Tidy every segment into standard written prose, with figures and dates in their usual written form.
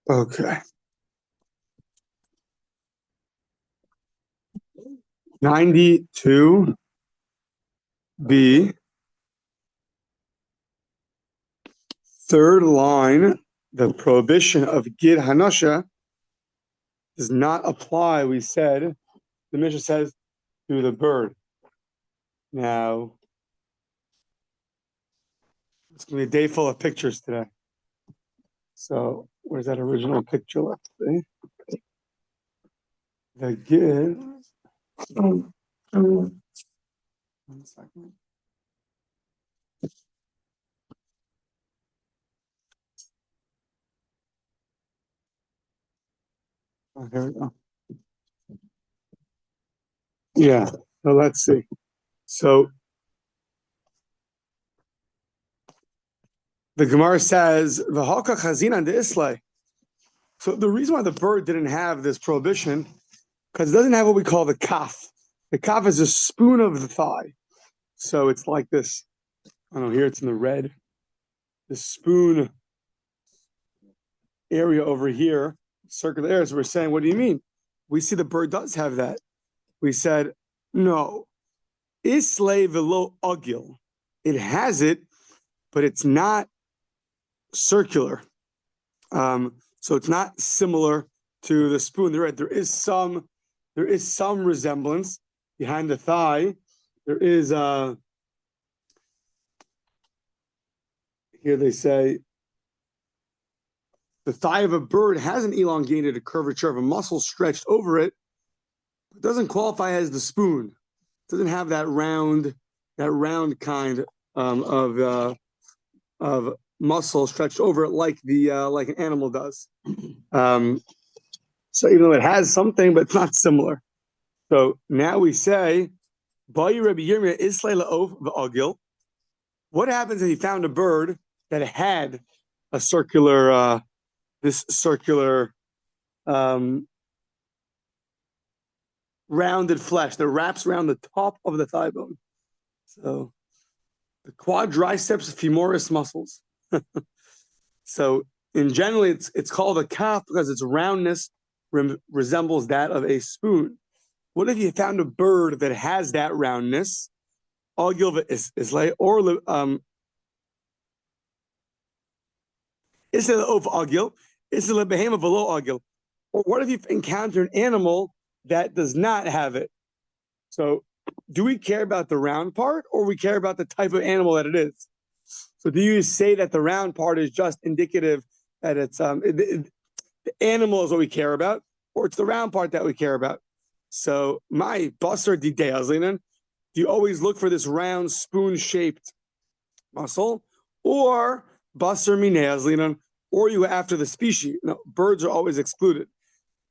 Okay. 92B, third line, the prohibition of Gid Hanasha does not apply, we said. The Mishnah says, to the bird. Now, it's going to be a day full of pictures today. So, where's that original picture? Let's see. The Gid. 1 second. Oh, here we go. Yeah, so let's see. So the Gemara says, "V'halka chazina de islay." So the reason why the bird didn't have this prohibition, because it doesn't have what we call the kaf. The kaf is a spoon of the thigh. So it's like this. I don't know, here it's in the red. The spoon area over here, circular area. So we're saying, what do you mean? We see the bird does have that. We said, no. Islay velo agil. It has it, but it's not circular. So it's not similar to the spoon. There is some resemblance behind the thigh. There is here they say the thigh of a bird has an elongated curvature of a muscle stretched over it. It doesn't qualify as the spoon. It doesn't have that round kind of muscle stretched over it like an animal does. So even though it has something, but it's not similar. So now we say, what happens if he found a bird that had a circular rounded flesh that wraps around the top of the thigh bone? So the quadriceps femoris muscles. So in generally, it's called a kaf because its roundness resembles that of a spoon. What if you found a bird that has that roundness? Or what if you encounter an animal that does not have it? So do we care about the round part, or we care about the type of animal that it is? So do you say that the round part is just indicative that it's the animal is what we care about, or it's the round part that we care about? So my basar didei, do you always look for this round spoon-shaped muscle, or basar minei, or you go after the species? No, birds are always excluded.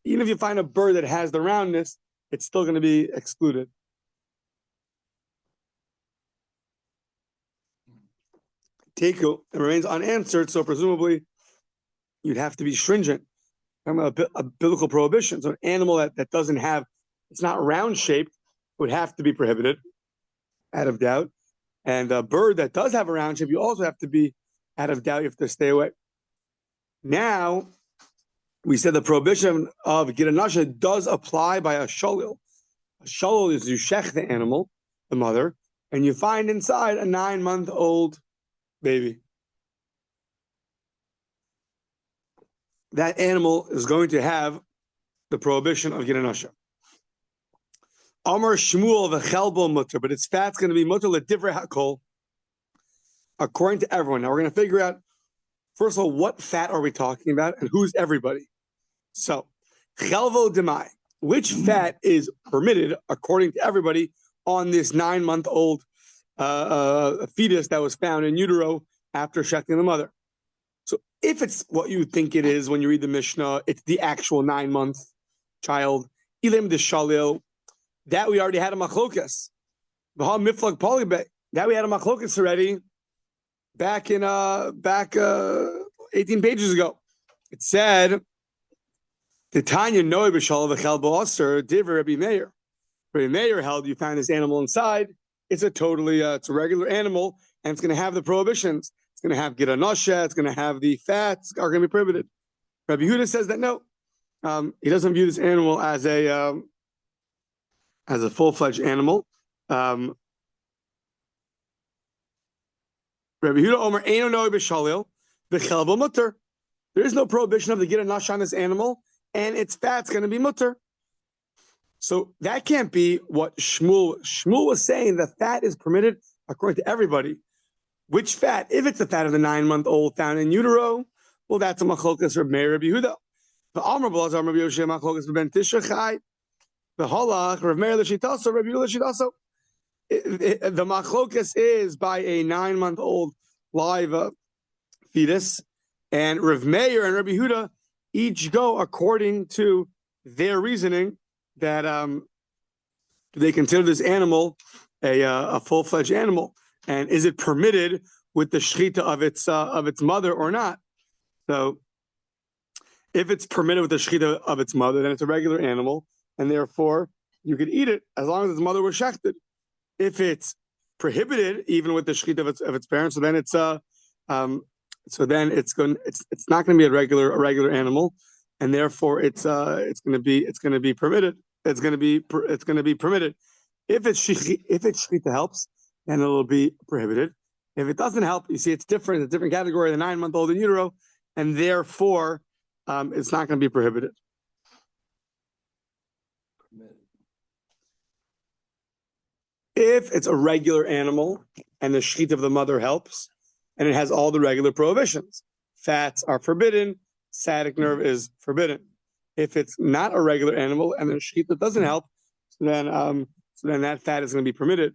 Even if you find a bird that has the roundness, it's still going to be excluded. Teku, it remains unanswered, so presumably you'd have to be stringent. Talking about a biblical prohibition. So an animal that doesn't have, it's not round shaped, would have to be prohibited, out of doubt. And a bird that does have a round shape, you also have to be out of doubt. You have to stay away. Now, we said the prohibition of Giranasha does apply by a sholil. A sholil is you shech the animal, the mother, and you find inside a 9-month-old baby. That animal is going to have the prohibition of Giranasha. Amar Shmuel v'chelbo mutter, but its fat's going to be mutter l'divrei hakol, according to everyone. Now we're going to figure out, first of all, what fat are we talking about and who's everybody? So, chelvo demai, which fat is permitted according to everybody on this 9-month-old fetus that was found in utero after shechting the mother? So if it's what you think it is when you read the Mishnah, it's the actual 9-month child, ilim de shalil, that we already had a machlokas. That we had a machlokas already back 18 pages ago. It said, the Tanya Noe b'shal v'chel b'aser divrei Rabbi Meir. Rabbi Meir held you find this animal inside. It's a regular animal, and it's going to have the prohibitions. It's going to have giranasha. It's going to have the fats are going to be prohibited. Rabbi Yehuda says that no, he doesn't view this animal as a full-fledged animal. Rabbi Yehuda Omer Eino Noi B'Shalil V'Chelbo Mutter. There is no prohibition of the Gid Nash on this animal, and its fat's going to be mutter. So that can't be what Shmuel was saying. The fat is permitted according to everybody. Which fat? If it's the fat of the 9-month-old found in utero, well, that's a machlokas Reb Meir Rabbi Yehuda. The Amar B'Lazar Rabbi Yoshua machlokas Ben Tisha Chai. The Halach Reb Meir L'Shitaso Rabbi Yehuda L'Shitaso. The machlokas is by a 9-month-old live fetus, and Reb Meir and Rabbi Yehuda each go according to their reasoning that they consider this animal a full-fledged animal, and is it permitted with the shechita of its mother or not? So, if it's permitted with the shechita of its mother, then it's a regular animal, and therefore you could eat it as long as its mother was shechted. If it's prohibited, even with the shechita of its parents, so then it's it's not going to be a regular animal, and therefore it's going to be permitted. It's going to be permitted. If it's shechita helps, then it'll be prohibited. If it doesn't help, you see it's different. It's a different category, the 9-month-old in utero, and therefore it's not going to be prohibited. If it's a regular animal and the shechita of the mother helps, and it has all the regular prohibitions, fats are forbidden, sciatic nerve is forbidden. If it's not a regular animal and the shechita doesn't help, so then that fat is going to be permitted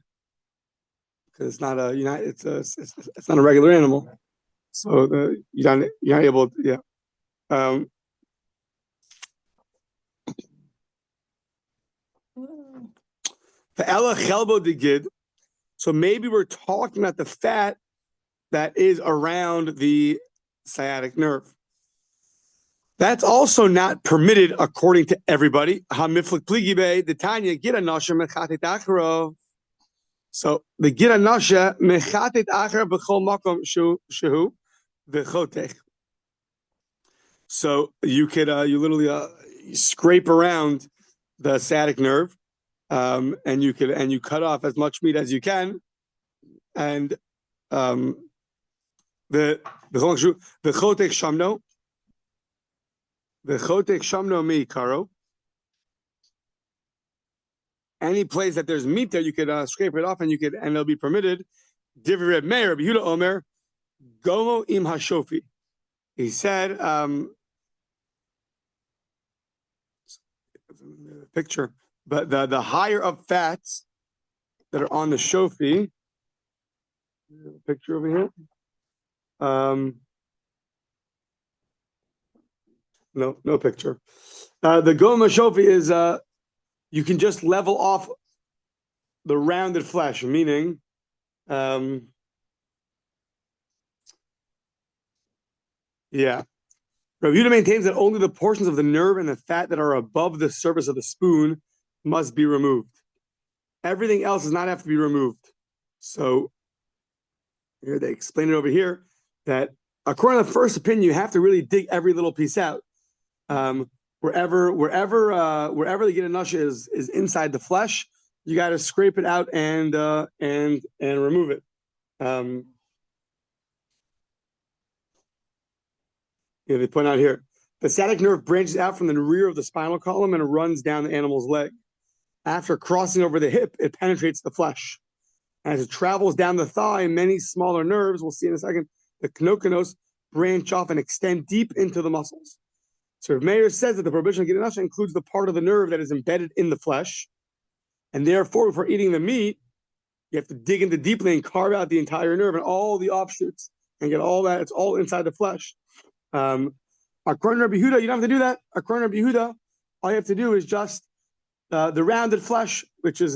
because it's not it's not a regular animal. So you're not able to, yeah. So maybe we're talking about the fat that is around the sciatic nerve. That's also not permitted according to everybody. So the Gid Nasha mechatet acher b'chol makom shehu v'chotech. So you could you literally scrape around the sciatic nerve, and you cut off as much meat as you can, and the chotech shamno mi karo. Any place that there's meat there, you could scrape it off, and it'll be permitted. Divrei Reb Meir, Rabbi Yehuda Omer, gomo im hashofi. He said, picture, but the higher of fats that are on the shofi. Picture over here. No picture. The goma shofi is you can just level off the rounded flesh, meaning Rabbi Yehuda maintains that only the portions of the nerve and the fat that are above the surface of the spoon must be removed. Everything else does not have to be removed. So here they explain it over here that according to the first opinion, you have to really dig every little piece out. Wherever the Gid Nasha is inside the flesh, you got to scrape it out and remove it. They point out here the sciatic nerve branches out from the rear of the spinal column and it runs down the animal's leg. After crossing over the hip, it penetrates the flesh. As it travels down the thigh, many smaller nerves, we'll see in a second, the knokanos, branch off and extend deep into the muscles. So Rav Meir says that the prohibition of Gid Nasha includes the part of the nerve that is embedded in the flesh, and therefore, before eating the meat, you have to dig into deeply and carve out the entire nerve and all the offshoots and get all that. It's all inside the flesh. According to Rabbi Yehuda, you don't have to do that. According to Rabbi Yehuda, all you have to do is just the rounded flesh, which is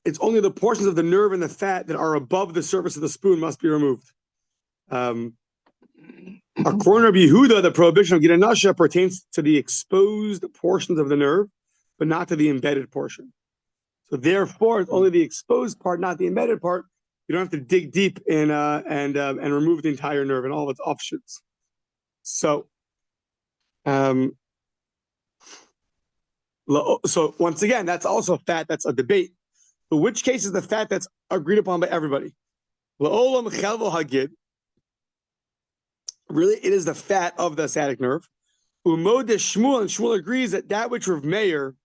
it's only the portions of the nerve and the fat that are above the surface of the spoon must be removed. According to Rabbi Yehuda, the prohibition of Gid Nasha pertains to the exposed portions of the nerve, but not to the embedded portion. So therefore, it's only the exposed part, not the embedded part. You don't have to dig deep and remove the entire nerve and all of its offshoots. So, so once again, that's also fat. That's a debate. But which case is the fat that's agreed upon by everybody? La'olam chelvo hagid. Really, it is the fat of the sciatic nerve. Umod de Shmuel, and Shmuel agrees that which Rav Meir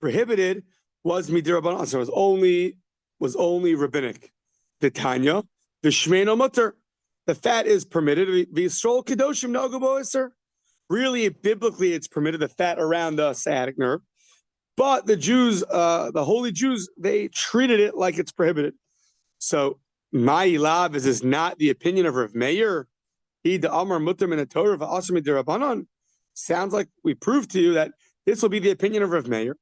prohibited was midirabanan, so it was only rabbinic. The Tanya, the Shmeino Mutter, the fat is permitted. V'Yisrael Kedoshim Nogu Bo'Iser. Really, biblically, it's permitted, the fat around the sciatic nerve. But the Jews, the holy Jews, they treated it like it's prohibited. So, Ma'ilav, is this not the opinion of Rav Meir? He the Amar Mutter min Torah v'Asr midirabanan. Sounds like we proved to you that this will be the opinion of Rav Meir.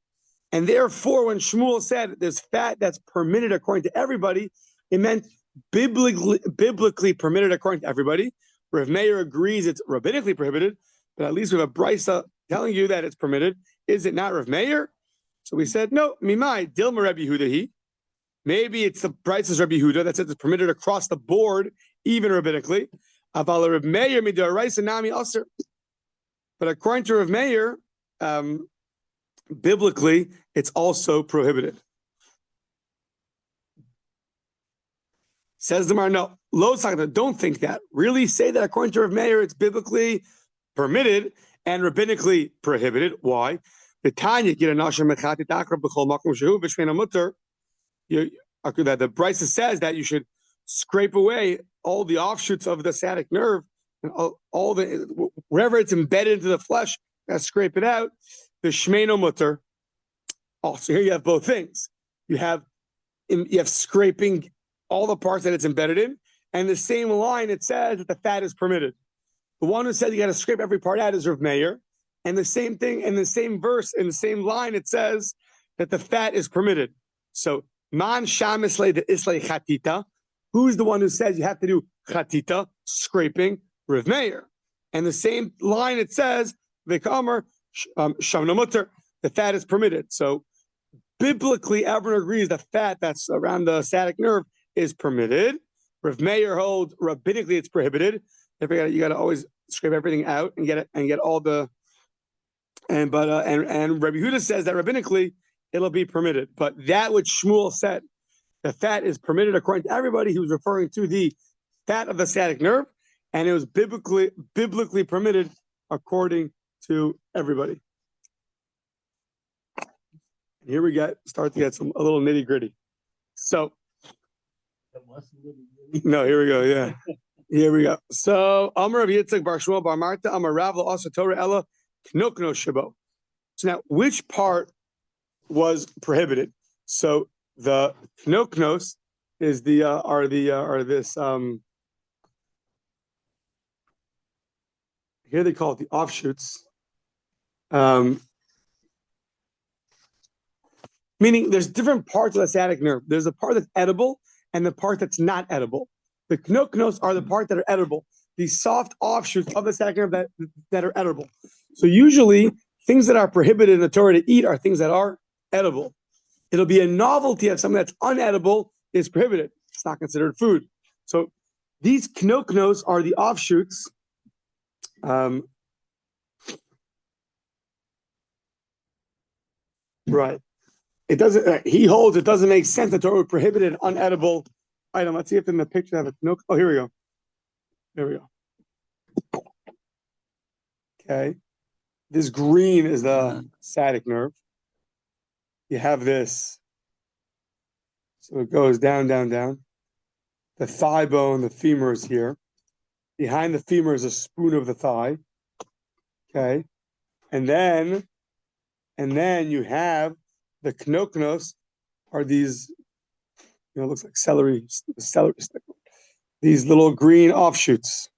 And therefore, when Shmuel said there's fat that's permitted according to everybody, it meant biblically permitted according to everybody. Rav Meir agrees it's rabbinically prohibited, but at least we have a brisa telling you that it's permitted. Is it not Rav Meir? So we said, no, mimai, Dilma Rabbi Yehuda. Maybe it's the brisa's Rabbi Yehuda that says it's permitted across the board, even rabbinically. Aval Rav Meir midaraisa nami aser. But according to Rav Meir, biblically, it's also prohibited. Says the Mar, no, lo sakta, don't think that. Really say that according to Rav Meir, it's biblically permitted and rabbinically prohibited. Why? The Tanya get a nashar mechati takra b'chol makom shehu b'shmeina mutter. That the brisa says that you should scrape away all the offshoots of the sciatic nerve and all the wherever it's embedded into the flesh, scrape it out. The shmeino mutter. Also, here you have both things. You have scraping all the parts that it's embedded in, and the same line it says that the fat is permitted. The one who said you got to scrape every part out is Rav Meir, and the same thing in the same verse in the same line it says that the fat is permitted. So man shamisle de islay chatita. Who's the one who says you have to do chatita, scraping? Rav Meir. And the same line it says v'kamer shamna mutter. The fat is permitted. So biblically, everyone agrees the fat that's around the sciatic nerve is permitted. Rav Meir holds rabbinically it's prohibited. You got to always scrape everything out and get all the and Rabbi Yehuda says that rabbinically it'll be permitted. But that which Shmuel said, the fat is permitted according to everybody. He was referring to the fat of the sciatic nerve, and it was biblically permitted according to everybody. And here we start to get a little nitty gritty. So, no, here we go. Yeah, here we go. So, Amar Rav Yitzchak Bar Shmuel Bar Marta Amar Rav La'asa Torah Ella Knokno Shabo. So now, which part was prohibited? So the knoknos is here they call it the offshoots. Meaning there's different parts of the sciatic nerve. There's a part that's edible and the part that's not edible. The knoknos are the part that are edible. These soft offshoots of the sciatic nerve that are edible. So usually things that are prohibited in the Torah to eat are things that are edible. It'll be a novelty of something that's unedible is prohibited. It's not considered food. So these knoknos are the offshoots. Right. It doesn't. He holds it doesn't make sense that Torah would prohibit an unedible item. Let's see if in the picture they have a knok. Oh, here we go. There we go. Okay. This green is the sciatic nerve. You have this. So it goes down, down, down. The thigh bone, the femur is here. Behind the femur is a spoon of the thigh. Okay. And then you have the knoknos are these, it looks like celery stick. These little green offshoots.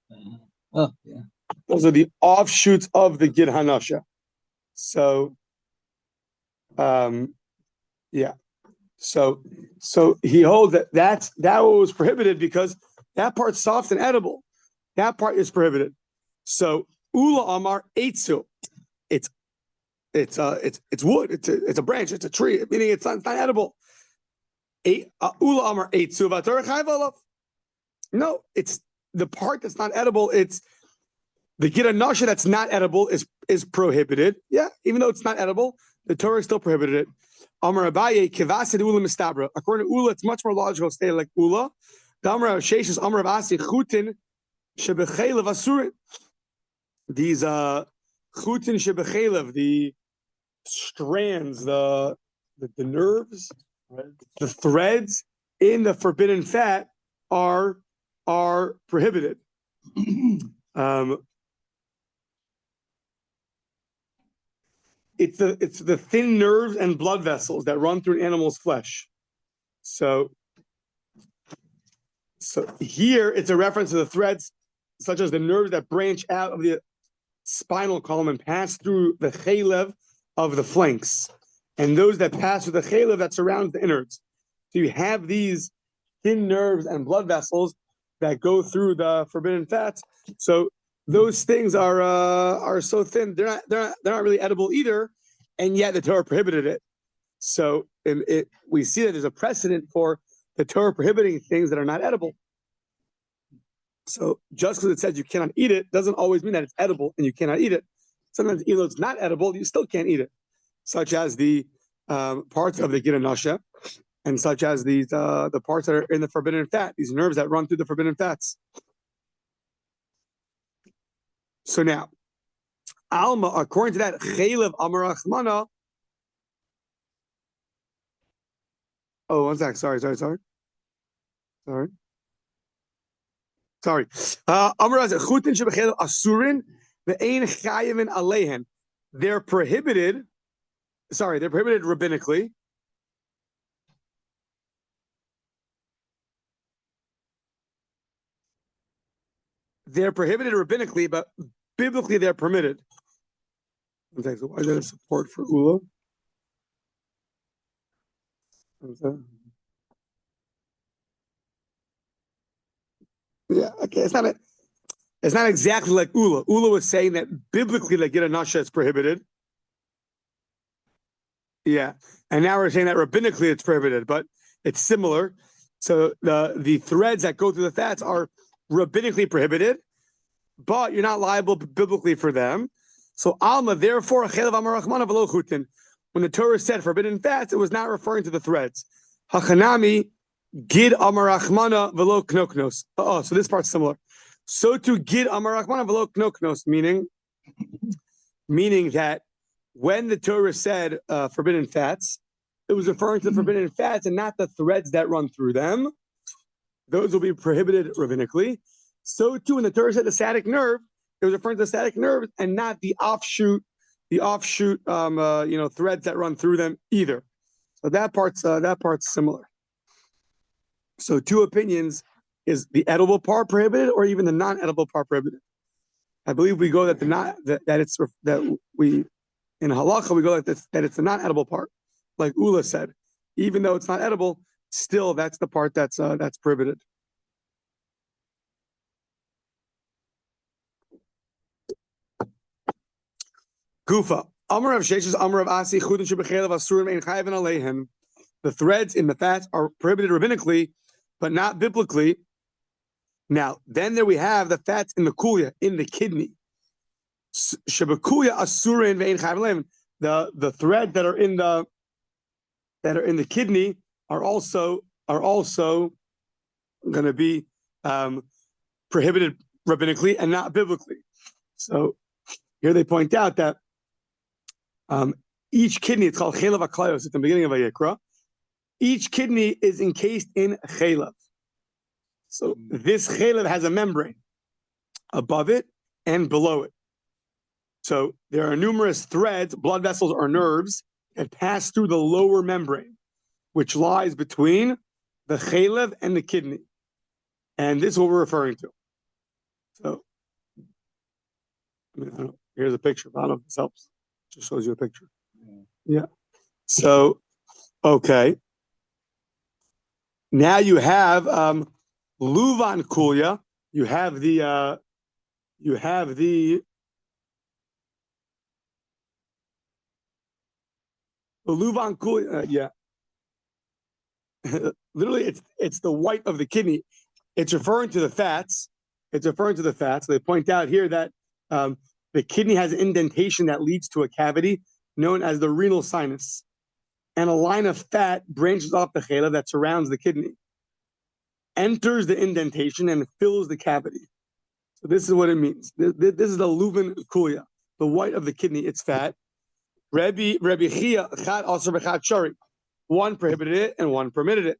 Oh, yeah. Those are the offshoots of the Gid Hanasha. So, yeah. So he holds that was prohibited because that part's soft and edible. That part is prohibited. So Ula Amar Eitzu. It's wood. It's a branch. It's a tree. Meaning it's not edible. Ula Amar Eitzu. No, it's the part that's not edible. It's The gid nasha that's not edible is prohibited. Yeah, even though it's not edible, the Torah still prohibited it. Amar Abaye kivasid ula mistabra. According to Ula, it's much more logical to stay like Ula. The Amar Sheish is Amar Avasi chutin shebechelev asurin. These chutin shebechelev, the strands, the nerves, the threads in the forbidden fat are prohibited. It's the thin nerves and blood vessels that run through an animal's flesh. So here it's a reference to the threads, such as the nerves that branch out of the spinal column and pass through the chelev of the flanks, and those that pass through the chelev that surrounds the innards. So you have these thin nerves and blood vessels that go through the forbidden fats. So those things are so thin they're not really edible either, and yet the Torah prohibited it. So we see that there's a precedent for the Torah prohibiting things that are not edible. So just because it says you cannot eat it doesn't always mean that it's edible and you cannot eat it. Sometimes even though it's not edible, you still can't eat it, such as the parts of the gid nasha, and such as these the parts that are in the forbidden fat, these nerves that run through the forbidden fats. So now, Alma, according to that, Chelev Amarachmana. Oh, one sec. Sorry. Amaraz Chutin Shebechelev Asurin ve'ein chayivin alehen. They're prohibited. Sorry, they're prohibited rabbinically. They're prohibited rabbinically, but biblically they're permitted. So why is that a support for Ula? Yeah, okay. It's not exactly like Ula. Ula was saying that biblically the gid nasha is prohibited. Yeah, and now we're saying that rabbinically it's prohibited, but it's similar. So the threads that go through the fats are rabbinically prohibited, but you're not liable biblically for them. So Alma, therefore, when the Torah said forbidden fats, it was not referring to the threads. Hachanami gid amarachmana velo knoknos. Oh, so this part's similar. So to gid amarachmana velo knoknos, meaning that when the Torah said forbidden fats, it was referring to the forbidden fats and not the threads that run through them. Those will be prohibited rabbinically. So too, when the Torah said the sciatic nerve, it was referring to the sciatic nerve and not the offshoot, threads that run through them either. So that part's similar. So two opinions: is the edible part prohibited, or even the non-edible part prohibited? I believe we go that in halacha we go that it's the non-edible part, like Ula said. Even though it's not edible, still that's the part that's prohibited. Gufa. Amar of Sheshes, Amar of Asi, Chudin Shebechelev Asurim Ein Chayvin Aleihem. The threads in the fats are prohibited rabbinically, but not biblically. Now, then there we have the fats in the kulya, in the kidney. Shebekulya Asurim Ein Chayvin Aleihem. The thread that are in the kidney are also going to be prohibited rabbinically and not biblically. So here they point out that each kidney, it's called chelev haklayos at the beginning of Vayikra. Each kidney is encased in chelev. So this chelev has a membrane above it and below it. So there are numerous threads, blood vessels or nerves that pass through the lower membrane, which lies between the chelev and the kidney. And this is what we're referring to. So, here's a picture. I don't know if this helps. Just shows you a picture. Yeah. So, okay. Now you have Luvan Kulya. You have the Luvan Kulya. Yeah. Literally, it's the white of the kidney. It's referring to the fats. They point out here that The kidney has an indentation that leads to a cavity known as the renal sinus. And a line of fat branches off the chela that surrounds the kidney, enters the indentation and fills the cavity. So this is what it means. This is the luven kulia, the white of the kidney. It's fat. Rabbi Chia, chad also b'chad shari. One prohibited it and one permitted it.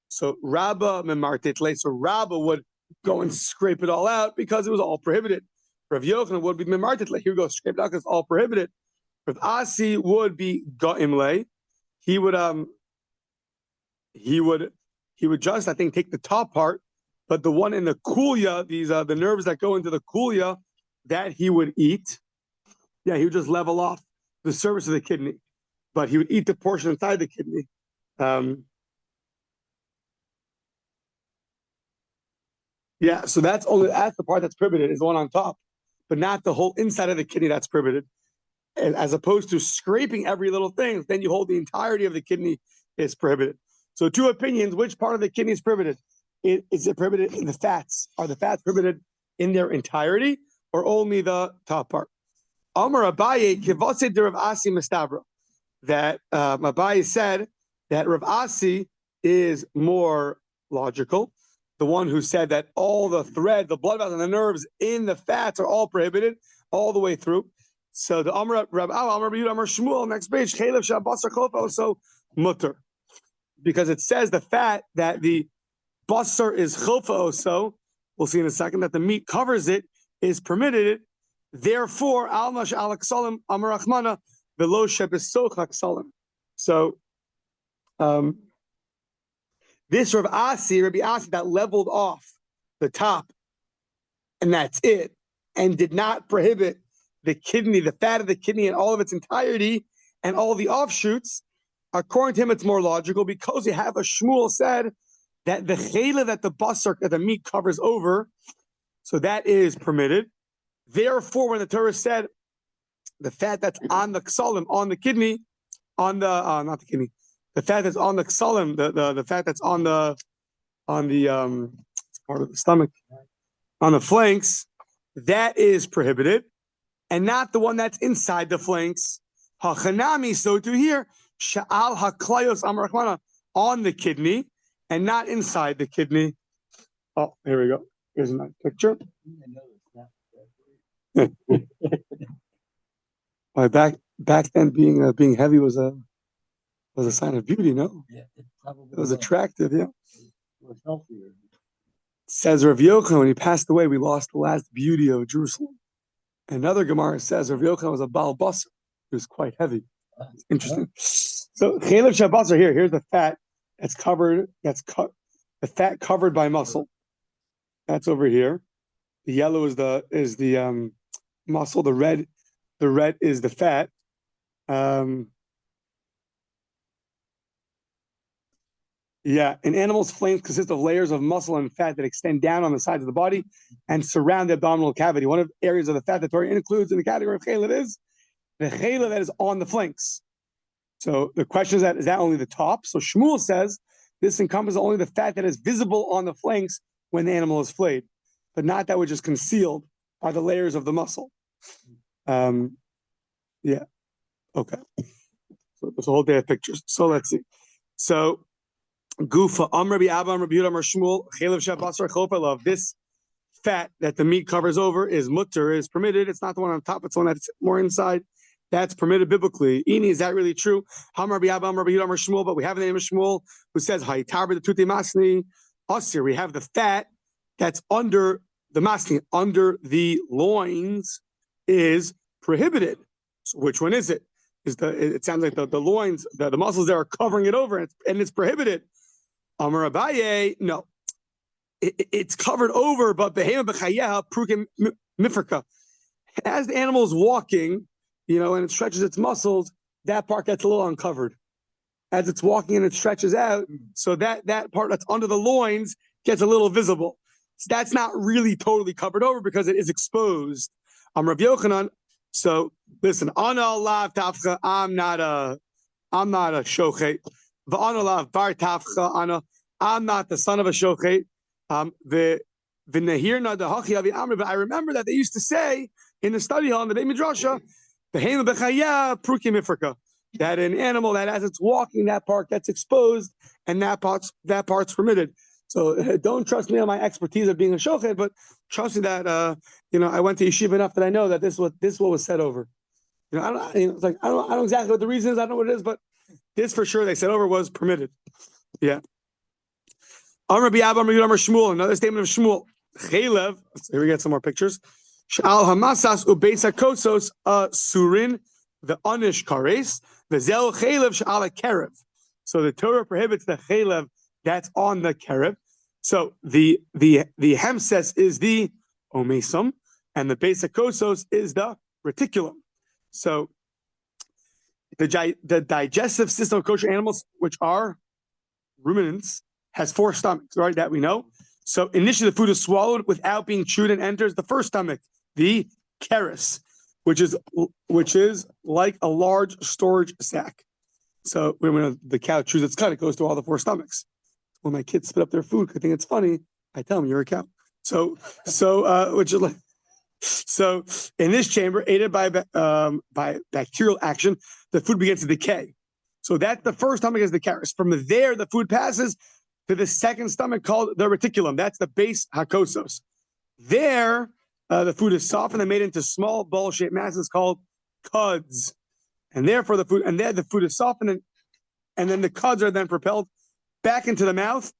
So Rabba memartetle. So Rabba would go and scrape it all out because it was all prohibited. Rav Yochanan would be memartetle. He would go scrape it out because it's all prohibited. Rav Asi would be ga'imle. He would just, I think, take the top part, but the one in the kulia, these are the nerves that go into the kulia, that he would eat. Yeah, he would just level off the surface of the kidney, but he would eat the portion inside the kidney. Yeah, so that's the part that's prohibited, is the one on top, but not the whole inside of the kidney that's prohibited. And as opposed to scraping every little thing, then you hold the entirety of the kidney is prohibited. So two opinions: which part of the kidney is prohibited? Is it prohibited in the fats? Are the fats prohibited in their entirety, or only the top part? Amar Abaye kivase de Rav Asi mistabra. That Abaye said that Rav Asi is more logical. The one who said that all the thread, the blood vessels, and the nerves in the fats are all prohibited all the way through. So the Amar Rabbi Amar Yehuda Amar Shmuel, next page, Chelev Shabbasar Chofa also mutter, because it says the fat that the basar is chofa also. We'll see in a second that the meat covers it is permitted. Therefore, almash alaksalim Amar Achmana velo shebesoch aksalim. So, this Rabbi Asi that leveled off the top, and that's it, and did not prohibit the kidney, the fat of the kidney in all of its entirety and all the offshoots. According to him, it's more logical because you have a Shmuel said that the chela that the basar, that the meat covers over, so that is permitted. Therefore, when the Torah said the fat that's on the ksalim, on the kidney, on the not the kidney, the fat that's on the ksalim, the fat that's on the part of the stomach, on the flanks, that is prohibited, and not the one that's inside the flanks. Hachanami, so to here, sha'al haklayos amar Rachmana, on the kidney, and not inside the kidney. Oh, here we go. Here's a nice picture. Back then, being heavy was a sign of beauty. No, yeah, it was attractive. Yeah, it was healthier. Says Rav Yochanan, when he passed away, we lost the last beauty of Jerusalem. Another Gemara says Rav Yochanan was a Baal Basar. He was quite heavy. Interesting. So Chelev Shabbasar here. Here's the fat that's covered. The fat covered by muscle. That's over here. The yellow is the muscle. The red is the fat. Yeah, an animal's flanks consist of layers of muscle and fat that extend down on the sides of the body and surround the abdominal cavity. One of the areas of the fat that Torah includes in the category of chela is the chela that is on the flanks. So the question is that only the top? So Shmuel says this encompasses only the fat that is visible on the flanks when the animal is flayed, but not that which is concealed by the layers of the muscle. Yeah. Okay. So there's a whole day of pictures. So let's see. So Gufa Rabbi Abba Rabbi Yehuda Amar Shmuel Chelev Shabbasar Chofa Love. This fat that the meat covers over is mutter, is permitted. It's not the one on top; it's the one that's more inside. That's permitted biblically. Ini, is that really true? Ham Rabbi Abba Rabbi Yehuda Amar Shmuel, but we have the name of Shmuel who says Hayitar the Tuti Masni Asir. We have the fat that's under the masni, under the loins, is prohibited. So which one is it? It sounds like the loins, the muscles there are covering it over, and it's prohibited. Amar Abaye, no, it's covered over, but behema b'chayeha prukim mifrika. As the animal is walking, and it stretches its muscles, that part gets a little uncovered. As it's walking and it stretches out, so that part that's under the loins gets a little visible. So that's not really totally covered over because it is exposed. Rav Yochanan. So listen, ana lav tafcha. I'm not a shochet. V'ana lav bar tafcha ana. I'm not the son of a shochet. The But I remember that they used to say in the study hall in the Beit Midrasha, that an animal that as it's walking, that part gets exposed, and that part's permitted. So don't trust me on my expertise of being a shochet, but trust me that I went to yeshiva enough that I know that this what was said over. I don't know exactly what the reason is. I don't know what it is, but this for sure they said over was permitted. Yeah. Another statement of Shmuel. Chelev. Here we get some more pictures. Shal hamasas ubeisa kosos surin the onish kares the zel chelev shal kerev. So the Torah prohibits the chelev that's on the kerev. So the hemses is the omesum, and the beisa kosos is the reticulum. So the digestive system of kosher animals, which are ruminants, has 4 stomachs, right? That we know. So initially the food is swallowed without being chewed and enters the first stomach, the keres, which is like a large storage sack. So when the cow chews its cud, it goes to all the 4 stomachs. When my kids spit up their food, I think it's funny. I tell them you're a cow. So in this chamber, aided by bacterial action, the food begins to decay. So that the first stomach is the keres. From there, the food passes to the second stomach called the reticulum. That's the base hakosos. There, the food is softened and made into small bowl-shaped masses called cuds. And therefore, the food is softened, and then the cuds are then propelled back into the mouth,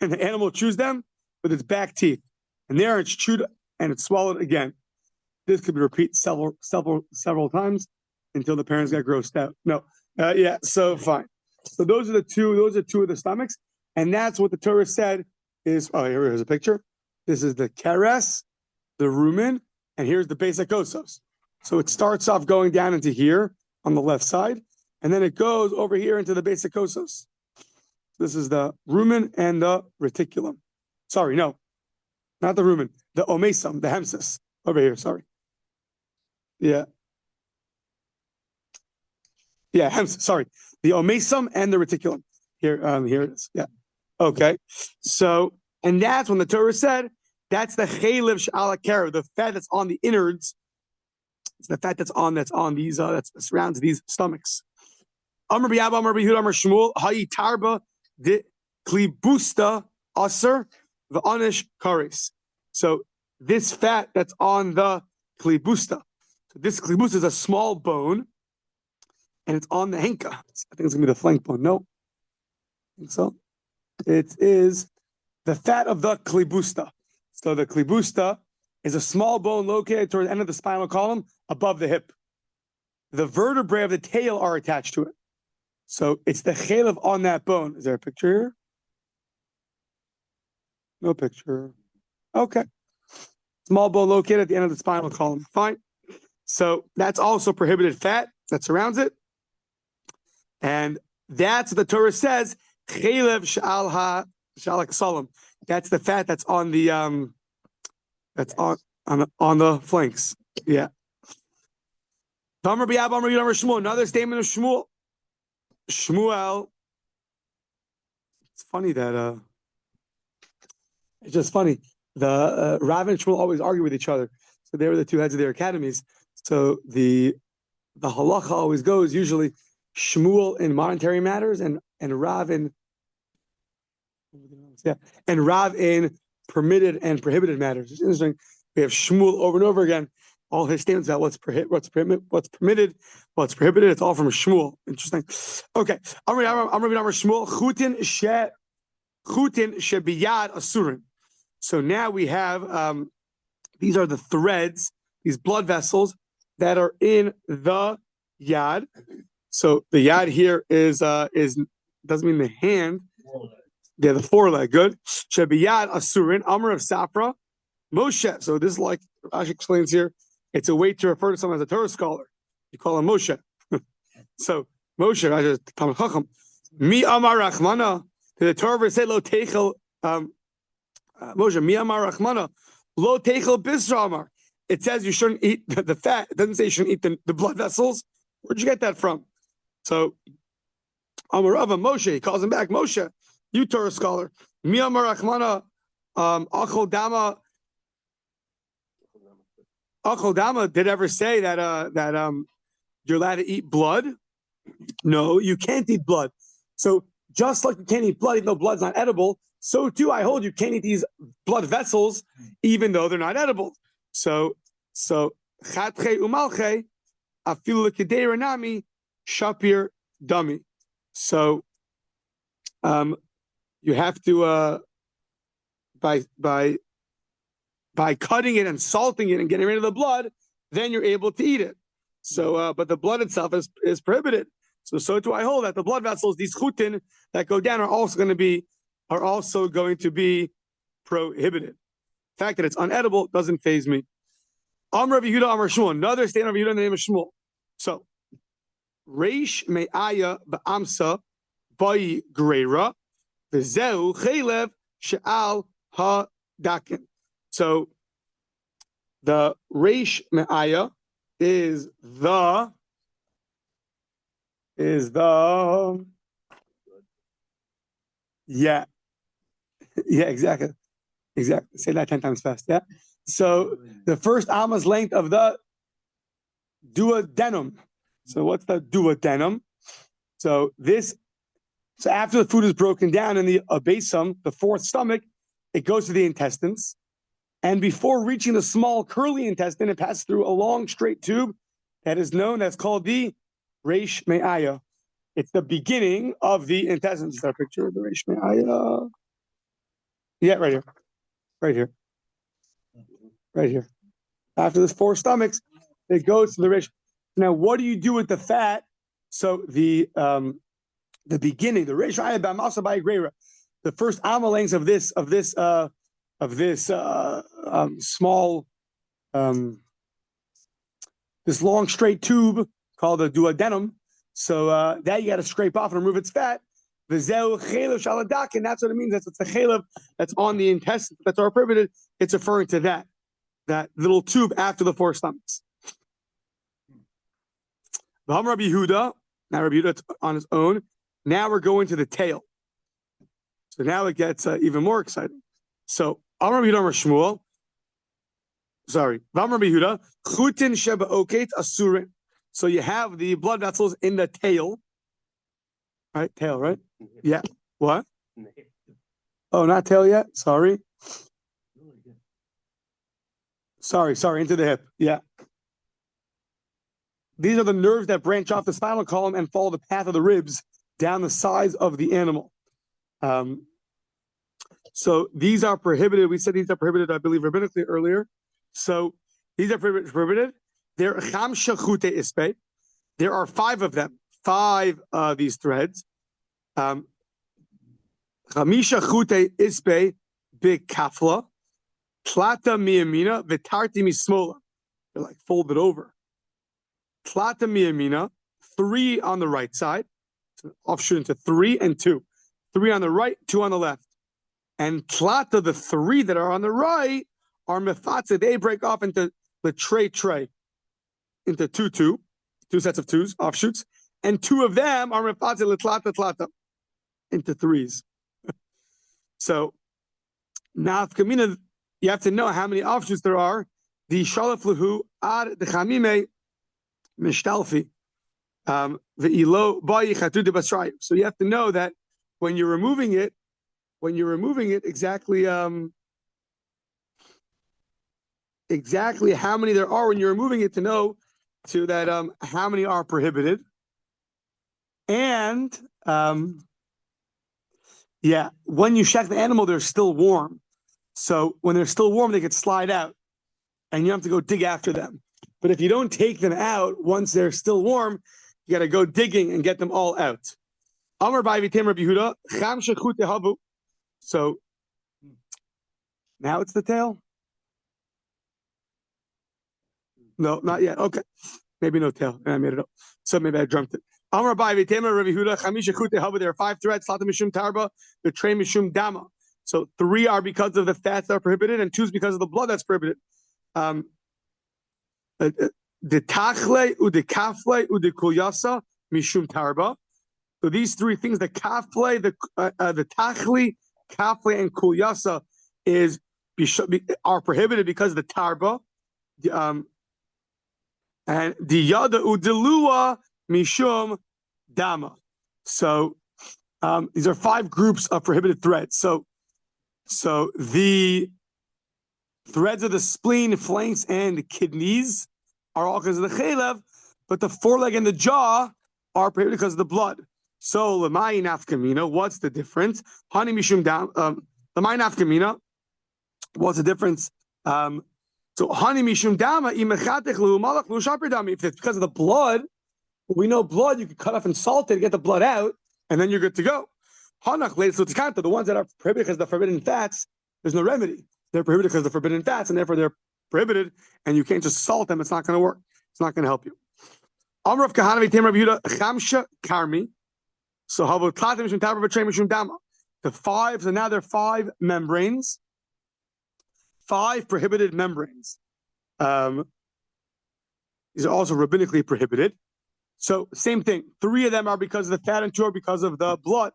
and the animal chews them with its back teeth. And there it's chewed and it's swallowed again. This could be repeated several times until the parents got grossed out. No, so fine. So those are two of the stomachs, and that's what the Torah said is. Oh, here's a picture. This is the keres, the rumen, and here's the basic kosos. So it starts off going down into here on the left side, and then it goes over here into the basic kosos. This is the rumen and the reticulum. Sorry, no, not the rumen. The omesum, the hemsis over here. Sorry. Yeah, hemsis. Sorry, the omesum and the reticulum. Here it is. Yeah. Okay. So, and that's when the Torah said that's the chelev sh'ala kerev, the fat that's on the innards. It's the fat that's on these that surrounds these stomachs. Amar b'Yabba, Amar b'Yehuda, Amar Shmuel, hayitarba de klibusta aser v'anish kares. So this fat that's on the klibusta. So this klibusta is a small bone, and it's on the henka. I think it's gonna be the flank bone. No, I think so. It is the fat of the klibusta. So the klibusta is a small bone located toward the end of the spinal column above the hip. The vertebrae of the tail are attached to it. So it's the chelev on that bone. Is there a picture here? No picture. Okay. Small bone located at the end of the spinal column. Fine. So that's also prohibited fat that surrounds it. And that's what the Torah says, chelev sh'al k'salam. That's the fat that's on the on the flanks. Yeah. Another statement of Shmuel. Shmuel. It's funny that it's just funny. The Rav and Shmuel always argue with each other. So they were the two heads of their academies. So the halacha always goes usually Shmuel in monetary matters and Rav in permitted and prohibited matters. It's interesting. We have Shmuel over and over again. All his statements about what's permitted, what's prohibited. It's all from Shmuel. Interesting. Okay. I'm reading Shmuel. Chutin shebiyad asurin. So now we have these are the threads, these blood vessels that are in the yad. So the yad here is doesn't mean the hand. Yeah, the foreleg. Good. Shebiyad asurin, Amr of Safra, Moshe. So this is like Rashi explains here. It's a way to refer to someone as a Torah scholar. You call him Moshe. So Moshe, Rashi is Talmud Chacham. Mi Amar Rachmana. The Torah say lo techel. Moshe, Mi Amar Rachmana. Lo techel bisra Amar. It says you shouldn't eat the fat. It doesn't say you shouldn't eat the blood vessels. Where'd you get that from? So Amar Rava Moshe. He calls him back Moshe. You Torah scholar. Mi Amar Rachmana. Achol dama Achol Dama did ever say that you're allowed to eat blood? No, you can't eat blood. So just like you can't eat blood, even though blood's not edible, so too I hold you can't eat these blood vessels, even though they're not edible. So chatche umalche afilu l'kedei ranami shapir dami. So you have to by cutting it and salting it and getting rid of the blood, then you're able to eat it. So, but the blood itself is prohibited. So too I hold that the blood vessels, these chutin that go down, are also going to be prohibited. The fact that it's unedible doesn't faze me. Amar Rabbi Yehuda Amar Shmuel, another statement of Yehuda in the name of Shmuel. So, Reish me'aya ba'amsa ba'i greira v'zeu chelev she'al ha'dakin. So, the Reish me'aya is the yeah exactly say that 10 times fast. Yeah, so the first ama's length of the duodenum. So what's the duodenum? So after the food is broken down in the abasum, the fourth stomach, it goes to the intestines, and before reaching the small curly intestine, it passes through a long straight tube that's called the Reish Me'aya. It's the beginning of the intestines. Is that a picture of the Reish Me'aya? Yeah, right here. After there's four stomachs, it goes to the Reish. Now, what do you do with the fat? So the beginning, the Reish Me'aya b'amasa by greira, the first amma lengths of this small this long straight tube called a duodenum. So that you got to scrape off and remove its fat. V'zeu chelev shaladakin. That's what it means. That's the chelev that's on the intestine. That's our prohibited. It's referring to that little tube after the four stomachs. V'ham Rabbi Yehuda. Now Rabbi Yehuda on his own. Now we're going to the tail. So now it gets even more exciting. So Amar Rabbi Yehuda Amar Shmuel. Sorry, V'ham Rabbi Yehuda. Chutin sheba oket asurin. So you have the blood vessels in the tail. Right? Tail, right? Yeah. What? Oh, not tail yet? Sorry, into the hip. Yeah. These are the nerves that branch off the spinal column and follow the path of the ribs down the sides of the animal. So these are prohibited. We said these are prohibited, I believe, rabbinically earlier. So these are prohibited. There are 5 of them. 5 these threads. Chamisha chute ispe b'kafla, tlata miyamina v'tarti mismola. They're like folded over. Tlata miyamina, 3 on the right side. So offshoot into 3 and 2. 3 on the right, 2 on the left. And tlata, the 3 that are on the right, are mefatze. They break off into the tray. Into 2 sets of 2s, offshoots, and 2 of them are mefatze tlata into 3s. So nafkamina, you have to know how many offshoots there are. The shalaf lahu ad dechamime mishtalfi ve'ilo bayi chatu de basrayim. So you have to know that when you're removing it exactly how many there are when you're removing it to know that how many are prohibited. And when you check the animal, they're still warm. So when they're still warm, they could slide out, and you have to go dig after them. But if you don't take them out once they're still warm, you got to go digging and get them all out. Amar Ba'avitem Rabbi Yehuda Cham Shechut Havu. So now it's the tail. No, not yet. Okay, maybe no tail. I made it up. So maybe I dreamt it. Amar Ba'avitem Rabbi Yehuda Cham Shechut Havu. There are 5 threads. Tlata mishum tarba, the tray mishum dama. So 3 are because of the fats that are prohibited, and 2 is because of the blood that's prohibited. The tachle, the kafle, the kulyasa, mishum tarba. So these 3 things, the kafle, the tachli, kafle, and kulyasa are prohibited because of the tarba. And diyada udelua mishum dama. So these are 5 groups of prohibited threads. So the threads of the spleen, flanks, and kidneys are all because of the chelev, but the foreleg and the jaw are prohibited because of the blood. So lemai nafkamina, what's the difference? Hani mishum dam. Lemai nafkamina, what's the difference? So hani mishum dama imechatech lu malach lu shaper dami. If it's because of the blood, we know blood, you can cut off and salt it, get the blood out, and then you're good to go. Hanach leis lutikanta, the ones that are prohibited because of the forbidden fats, there's no remedy. They're prohibited because of the forbidden fats, and therefore they're prohibited, and you can't just salt them. It's not going to work. It's not going to help you. Amr of Kahana v'Tem Rav Yehuda Chamsha Karmi. So how about Tlatim Mishum Taber v'Trei Mishum Dama? The 5. So now there are 5 membranes, 5 prohibited membranes. These are also rabbinically prohibited. So same thing. 3 of them are because of the fat, and 2 are because of the blood.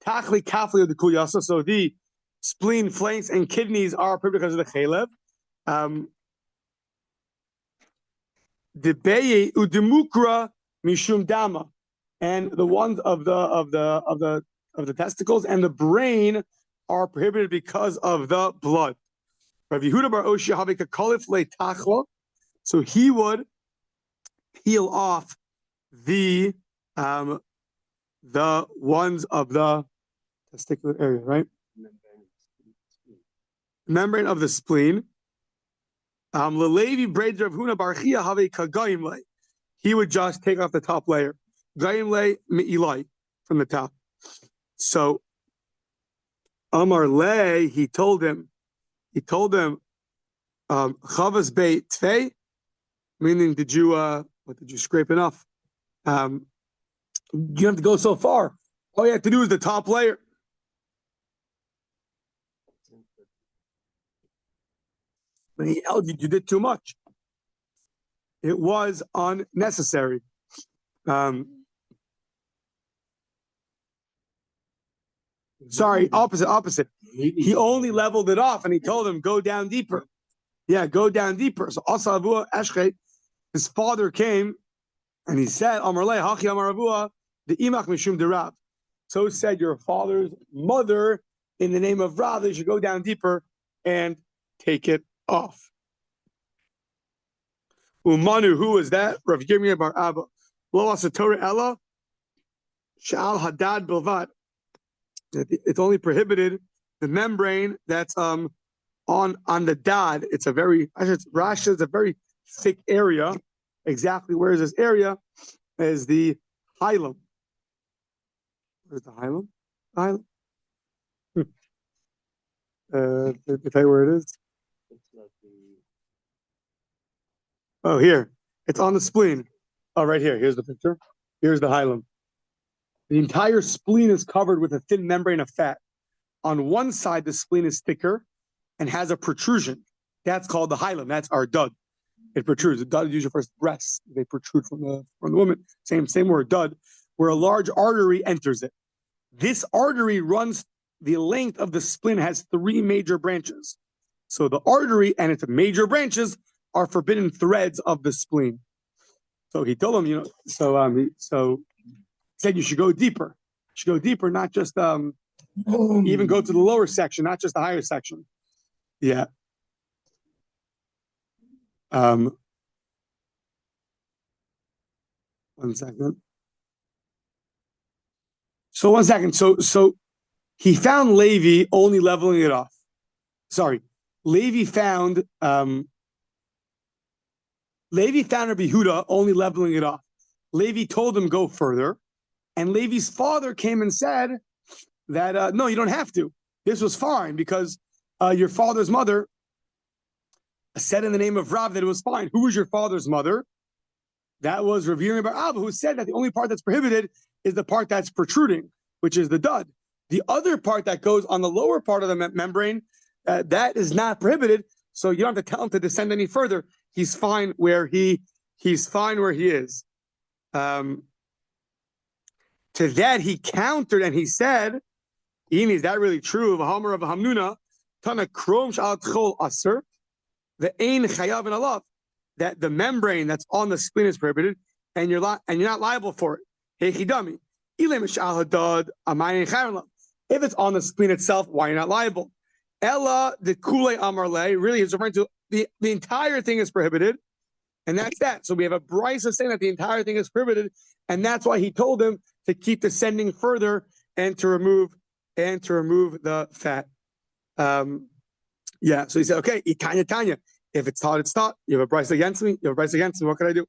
Tachli kafli of the kuyasa. So the spleen, flanks, and kidneys are prohibited because of the chelev. The beye udemukra mishum dama, and the ones of the testicles and the brain are prohibited because of the blood. Rabbi Yehuda bar Oshia havika kolif le tachla, so he would peel off the ones of the testicular area, right? Membrane of the spleen. Lelevi braids Rav Huna bar Chia have kagayim le. He would just take off the top layer. Gayim le me'ilai, from the top. So Amar le, he told him, Chavas beit tfei, meaning what did you scrape enough? You have to go so far. All you have to do is the top layer. But he held you did too much. It was unnecessary. Sorry, opposite. He only leveled it off, and he told him, go down deeper. Yeah, go down deeper. So Asa Avua Eshche, his father came, and he said, Amar le hachi Amar Avua, the imach mishum de Rav. So said your father's mother, in the name of Rav, they should go down deeper and take it off. Umanu, who was that? Rav Yirmiyah bar Abba. Lo asa Torah Ella, Sha'al Hadad Bilvad. It's only prohibited the membrane that's on the dad. It's a very Rasha is a very thick area. Exactly where is this area? Is the hilum. Where's the hilum? The hilum. To tell you where it is. Oh, here. It's on the spleen. Oh, right here. Here's the picture. Here's the hilum. The entire spleen is covered with a thin membrane of fat. On one side, the spleen is thicker and has a protrusion. That's called the hilum. That's our dud. It protrudes. The dud is usually for breasts. They protrude from the woman. Same word, dud, where a large artery enters it. This artery runs the length of the spleen, has 3 major branches. So the artery and its major branches are forbidden threads of the spleen. So he told him, so said you should go deeper. You should go deeper, not just even go to the lower section, not just the higher section. Yeah. One second. So 1 second. So he found Levi only leveling it off. Sorry. Levi found Rabbi Yehuda only leveling it off. Levi told him go further. And Levi's father came and said that, no, you don't have to. This was fine because your father's mother said in the name of Rav that it was fine. Who was your father's mother? That was Rav Yirmiyah bar Abba, who said that the only part that's prohibited is the part that's protruding, which is the dud. The other part that goes on the lower part of the membrane, that is not prohibited. So you don't have to tell him to descend any further. He's fine where he is. To that he countered and he said, is that really true? Of Hamer of Hamnuna, Tana Krom Shal Tchol Aser, the Ein Chayav and Alav. that the membrane that's on the spleen is prohibited, and you're not liable for it. If it's on the spleen itself, why you're not liable? Ella the kule amarle, really is referring to the entire thing is prohibited, and that's that. So we have a brisa saying that the entire thing is prohibited, and that's why he told him to keep descending further and to remove the fat. Yeah. So he said, okay, Tanya. If it's taught, it's taught. You have a brisa against me. You have a brisa against me. What can I do?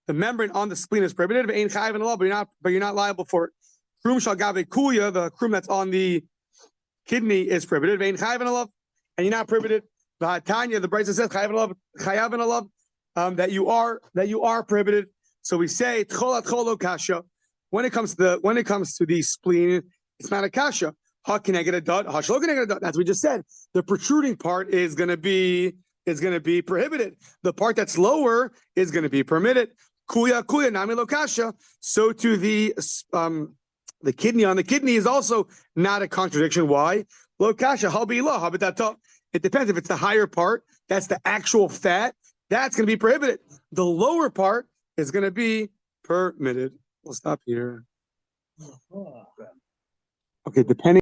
The membrane on the spleen is prohibited, but you're not liable for it. The krum that's on the kidney is prohibited, and you're not prohibited. Tanya, the brisa says that you are prohibited. So we say when it comes to the spleen, it's not a kasha. That's what we just said. The protruding part is going to be prohibited. The part that's lower is going to be permitted. Kuya nami lo kasha. So to the kidney on the kidney is also not a contradiction. Why? Lo kasha habi lo habitato. It depends. If it's the higher part, that's the actual fat. That's going to be prohibited. The lower part is going to be permitted. We'll stop here. Okay, depending.